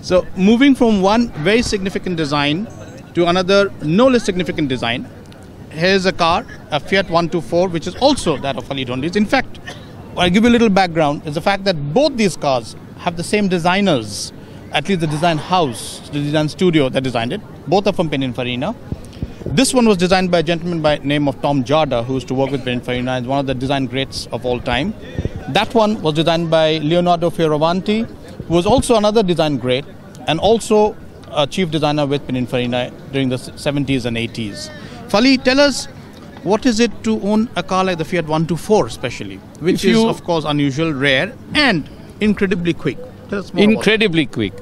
So moving from one very significant design to another no less significant design, here's a car, a Fiat 124, which is also that of Ali Dondi's. In fact, I'll give you a little background, is the fact that both these cars have the same designers, at least the design house, the design studio that designed it. Both are from Pininfarina. This one was designed by a gentleman by the name of Tom Jarda, who used to work with Pininfarina, and one of the design greats of all time. That one was designed by Leonardo Fioravanti, who was also another design great, and also a chief designer with Pininfarina during the 70s and 80s. Fali, tell us, what is it to own a car like the Fiat 124 especially, which is of course unusual, rare, and incredibly quick? Tell us more incredibly quick.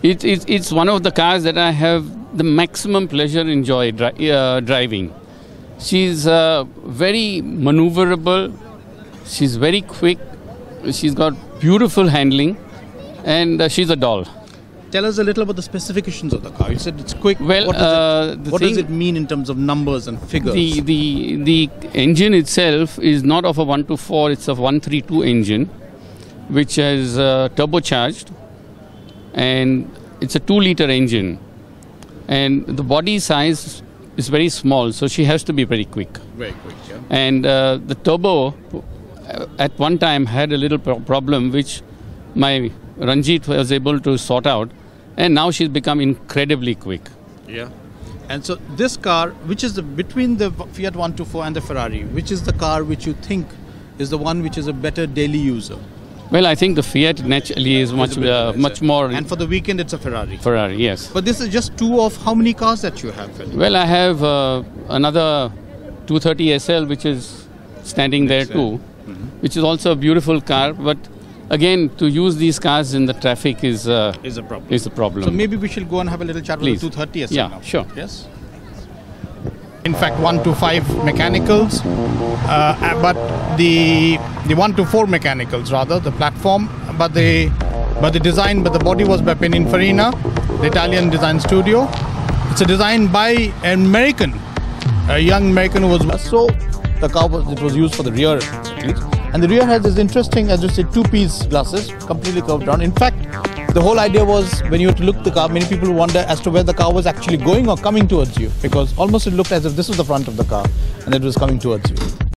It's one of the cars that I have the maximum pleasure enjoy driving. She's very maneuverable, she's very quick, she's got beautiful handling, and she's a doll. Tell us a little about the specifications of the car. You said it's quick. Well, what does it mean in terms of numbers and figures? The engine itself is not of a 124, it's a 132 engine, which is turbocharged, and it's a 2-liter engine. And the body size is very small, so she has to be very quick. Very quick, yeah. And the turbo at one time had a little problem, which my Ranjit was able to sort out, and now she's become incredibly quick. Yeah. And so this car, which is between the Fiat 124 and the Ferrari, which is the car which you think is the one which is a better daily user? Well, I think the Fiat naturally is much more. And for the weekend, it's a Ferrari. Ferrari, yes. But this is just two of how many cars that you have? Phil? Well, I have another 230 SL, which is standing there too, which is also a beautiful car. But again, to use these cars in the traffic is a problem. So maybe we shall go and have a little chat with the 230 SL now. Sure. Yes. In fact, 125 mechanicals, but the 124 mechanicals rather, the platform, but the body was by Pininfarina, the Italian design studio. It's a design by an American, a young American who was the car was used for the rear at least. And the rear has this interesting, as you say, two-piece glasses, completely curved down. In fact, the whole idea was, when you were to look at the car, many people wonder as to where the car was actually going or coming towards you, because almost it looked as if this was the front of the car and it was coming towards you.